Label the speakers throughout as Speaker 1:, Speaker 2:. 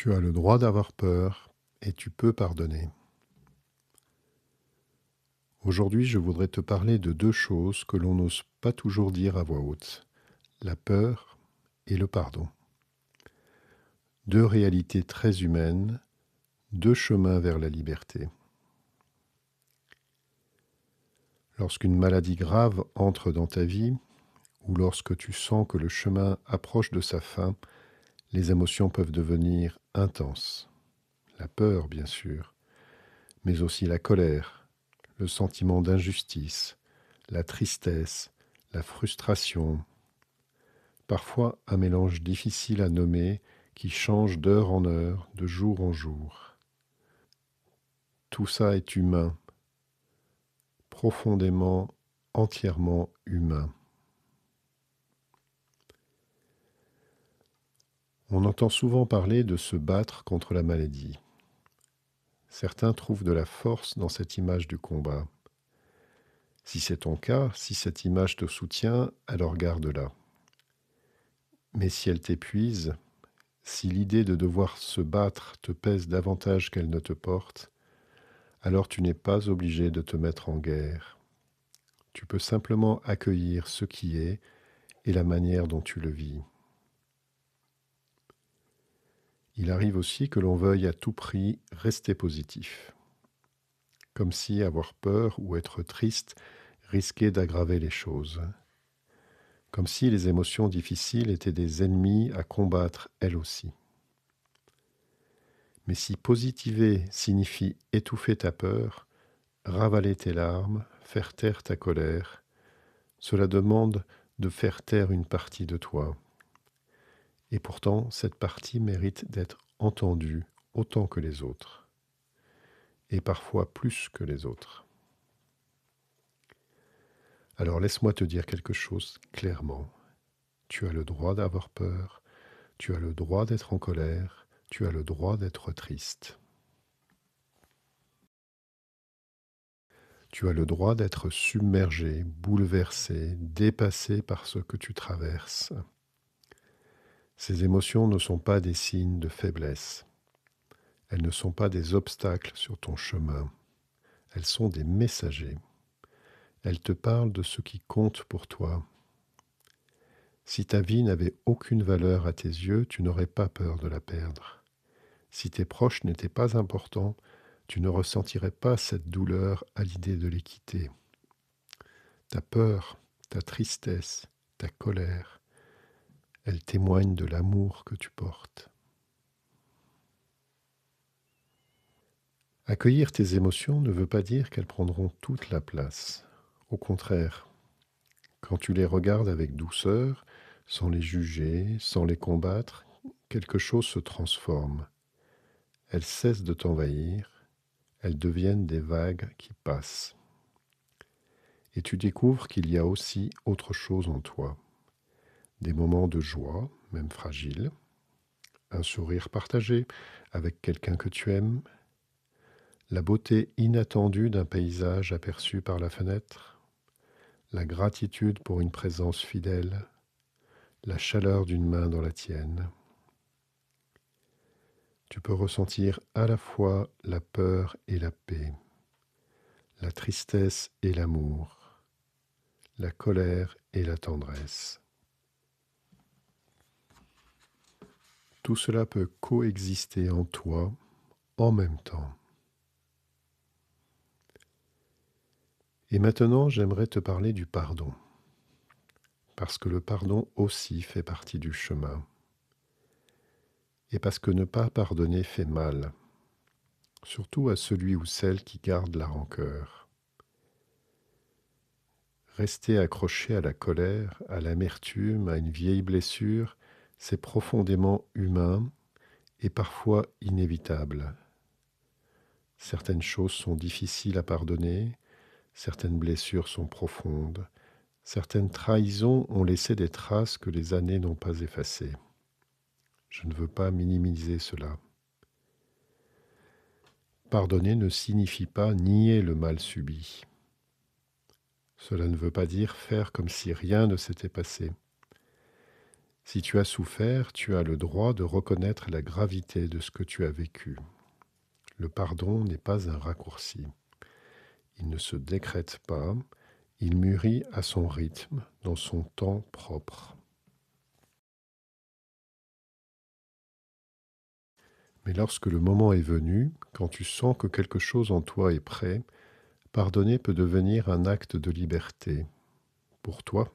Speaker 1: Tu as le droit d'avoir peur et tu peux pardonner. Aujourd'hui, je voudrais te parler de deux choses que l'on n'ose pas toujours dire à voix haute, la peur et le pardon. Deux réalités très humaines, deux chemins vers la liberté. Lorsqu'une maladie grave entre dans ta vie, ou lorsque tu sens que le chemin approche de sa fin, les émotions peuvent devenir intenses. La peur, bien sûr, mais aussi la colère, le sentiment d'injustice, la tristesse, la frustration, parfois un mélange difficile à nommer qui change d'heure en heure, de jour en jour. Tout ça est humain, profondément, entièrement humain. On entend souvent parler de se battre contre la maladie. Certains trouvent de la force dans cette image du combat. Si c'est ton cas, si cette image te soutient, alors garde-la. Mais si elle t'épuise, si l'idée de devoir se battre te pèse davantage qu'elle ne te porte, alors tu n'es pas obligé de te mettre en guerre. Tu peux simplement accueillir ce qui est et la manière dont tu le vis. Il arrive aussi que l'on veuille à tout prix rester positif, comme si avoir peur ou être triste risquait d'aggraver les choses, comme si les émotions difficiles étaient des ennemis à combattre elles aussi. Mais si positiver signifie étouffer ta peur, ravaler tes larmes, faire taire ta colère, cela demande de faire taire une partie de toi. Et pourtant, cette partie mérite d'être entendue autant que les autres, et parfois plus que les autres. Alors laisse-moi te dire quelque chose clairement. Tu as le droit d'avoir peur, tu as le droit d'être en colère, tu as le droit d'être triste. Tu as le droit d'être submergé, bouleversé, dépassé par ce que tu traverses. Ces émotions ne sont pas des signes de faiblesse. Elles ne sont pas des obstacles sur ton chemin. Elles sont des messagers. Elles te parlent de ce qui compte pour toi. Si ta vie n'avait aucune valeur à tes yeux, tu n'aurais pas peur de la perdre. Si tes proches n'étaient pas importants, tu ne ressentirais pas cette douleur à l'idée de les quitter. Ta peur, ta tristesse, ta colère, elles témoignent de l'amour que tu portes. Accueillir tes émotions ne veut pas dire qu'elles prendront toute la place. Au contraire, quand tu les regardes avec douceur, sans les juger, sans les combattre, quelque chose se transforme. Elles cessent de t'envahir, elles deviennent des vagues qui passent. Et tu découvres qu'il y a aussi autre chose en toi. Des moments de joie, même fragiles, un sourire partagé avec quelqu'un que tu aimes, la beauté inattendue d'un paysage aperçu par la fenêtre, la gratitude pour une présence fidèle, la chaleur d'une main dans la tienne. Tu peux ressentir à la fois la peur et la paix, la tristesse et l'amour, la colère et la tendresse. Tout cela peut coexister en toi en même temps. Et maintenant, j'aimerais te parler du pardon, parce que le pardon aussi fait partie du chemin, et parce que ne pas pardonner fait mal, surtout à celui ou celle qui garde la rancœur. Rester accroché à la colère, à l'amertume, à une vieille blessure, c'est profondément humain et parfois inévitable. Certaines choses sont difficiles à pardonner, certaines blessures sont profondes, certaines trahisons ont laissé des traces que les années n'ont pas effacées. Je ne veux pas minimiser cela. Pardonner ne signifie pas nier le mal subi. Cela ne veut pas dire faire comme si rien ne s'était passé. Si tu as souffert, tu as le droit de reconnaître la gravité de ce que tu as vécu. Le pardon n'est pas un raccourci. Il ne se décrète pas, il mûrit à son rythme, dans son temps propre. Mais lorsque le moment est venu, quand tu sens que quelque chose en toi est prêt, pardonner peut devenir un acte de liberté. Pour toi,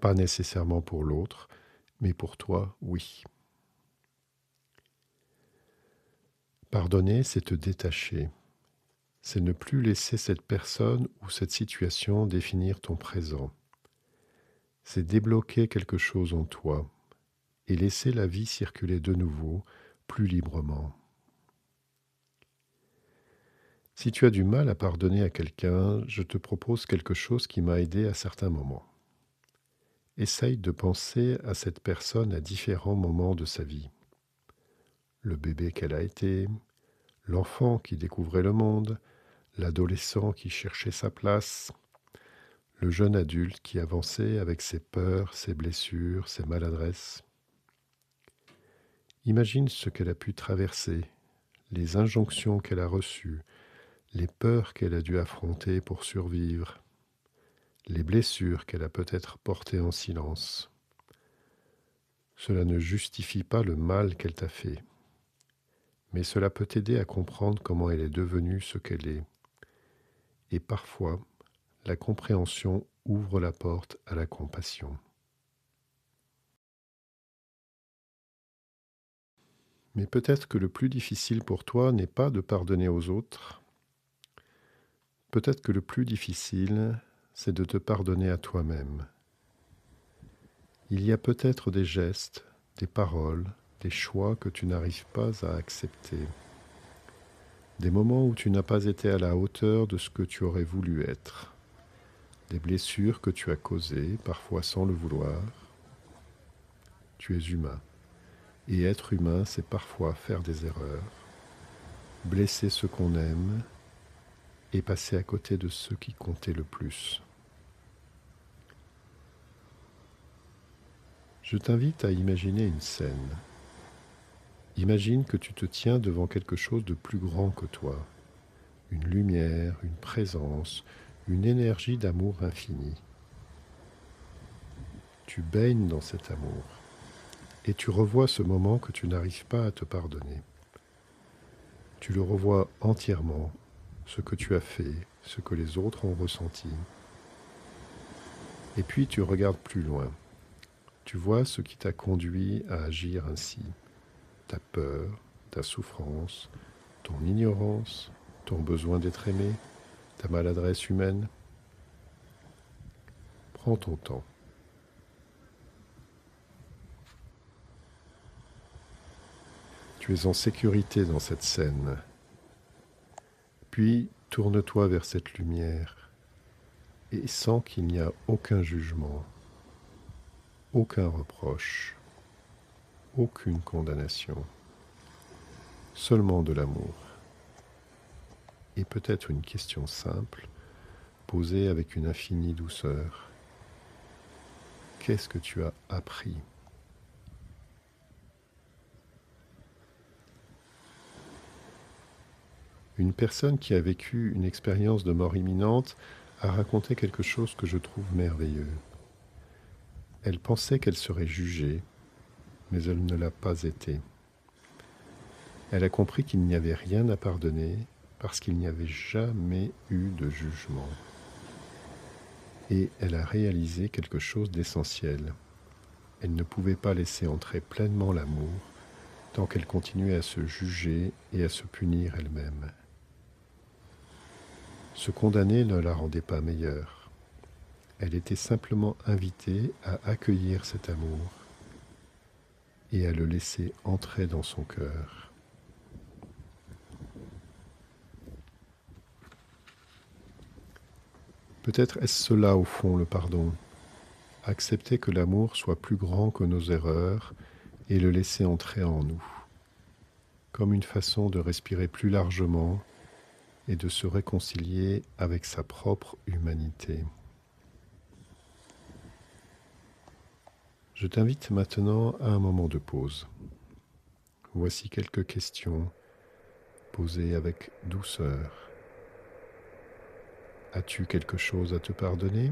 Speaker 1: pas nécessairement pour l'autre, mais pour toi, oui. Pardonner, c'est te détacher. C'est ne plus laisser cette personne ou cette situation définir ton présent. C'est débloquer quelque chose en toi et laisser la vie circuler de nouveau, plus librement. Si tu as du mal à pardonner à quelqu'un, je te propose quelque chose qui m'a aidé à certains moments. Essaye de penser à cette personne à différents moments de sa vie. Le bébé qu'elle a été, l'enfant qui découvrait le monde, l'adolescent qui cherchait sa place, le jeune adulte qui avançait avec ses peurs, ses blessures, ses maladresses. Imagine ce qu'elle a pu traverser, les injonctions qu'elle a reçues, les peurs qu'elle a dû affronter pour survivre, les blessures qu'elle a peut-être portées en silence. Cela ne justifie pas le mal qu'elle t'a fait, mais cela peut t'aider à comprendre comment elle est devenue ce qu'elle est. Et parfois, la compréhension ouvre la porte à la compassion. Mais peut-être que le plus difficile pour toi n'est pas de pardonner aux autres. Peut-être que le plus difficile, c'est de te pardonner à toi-même. Il y a peut-être des gestes, des paroles, des choix que tu n'arrives pas à accepter. Des moments où tu n'as pas été à la hauteur de ce que tu aurais voulu être. Des blessures que tu as causées, parfois sans le vouloir. Tu es humain. Et être humain, c'est parfois faire des erreurs, blesser ceux qu'on aime et passer à côté de ceux qui comptaient le plus. Je t'invite à imaginer une scène. Imagine que tu te tiens devant quelque chose de plus grand que toi. Une lumière, une présence, une énergie d'amour infini. Tu baignes dans cet amour et tu revois ce moment que tu n'arrives pas à te pardonner. Tu le revois entièrement, ce que tu as fait, ce que les autres ont ressenti. Et puis tu regardes plus loin. Tu vois ce qui t'a conduit à agir ainsi. Ta peur, ta souffrance, ton ignorance, ton besoin d'être aimé, ta maladresse humaine. Prends ton temps. Tu es en sécurité dans cette scène. Puis tourne-toi vers cette lumière et sens qu'il n'y a aucun jugement, aucun reproche, aucune condamnation, seulement de l'amour. Et peut-être une question simple, posée avec une infinie douceur. Qu'est-ce que tu as appris ? Une personne qui a vécu une expérience de mort imminente a raconté quelque chose que je trouve merveilleux. Elle pensait qu'elle serait jugée, mais elle ne l'a pas été. Elle a compris qu'il n'y avait rien à pardonner parce qu'il n'y avait jamais eu de jugement. Et elle a réalisé quelque chose d'essentiel. Elle ne pouvait pas laisser entrer pleinement l'amour tant qu'elle continuait à se juger et à se punir elle-même. Se condamner ne la rendait pas meilleure. Elle était simplement invitée à accueillir cet amour et à le laisser entrer dans son cœur. Peut-être est-ce cela au fond le pardon, accepter que l'amour soit plus grand que nos erreurs et le laisser entrer en nous, comme une façon de respirer plus largement et de se réconcilier avec sa propre humanité. Je t'invite maintenant à un moment de pause. Voici quelques questions posées avec douceur. As-tu quelque chose à te pardonner?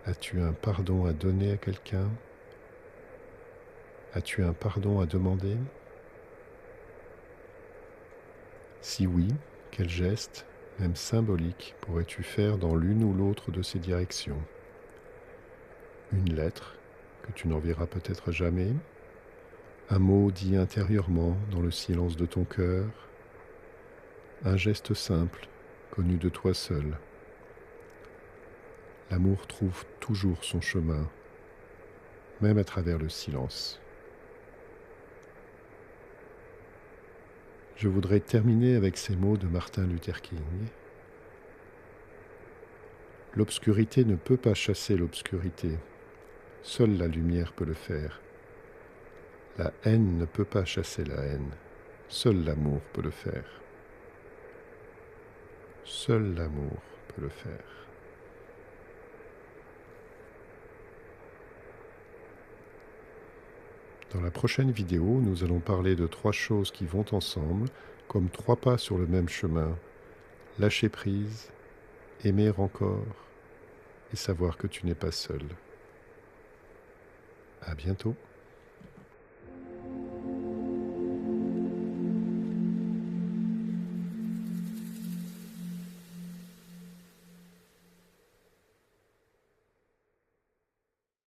Speaker 1: As-tu un pardon à donner à quelqu'un? As-tu un pardon à demander? Si oui, quel geste, même symbolique, pourrais-tu faire dans l'une ou l'autre de ces directions? Une lettre que tu n'enverras peut-être jamais, un mot dit intérieurement dans le silence de ton cœur, un geste simple, connu de toi seul. L'amour trouve toujours son chemin, même à travers le silence. Je voudrais terminer avec ces mots de Martin Luther King. L'obscurité ne peut pas chasser l'obscurité. Seule la lumière peut le faire. La haine ne peut pas chasser la haine. Seul l'amour peut le faire. Seul l'amour peut le faire. Dans la prochaine vidéo, nous allons parler de 3 choses qui vont ensemble, comme 3 pas sur le même chemin. Lâcher prise, aimer encore et savoir que tu n'es pas seul. À bientôt.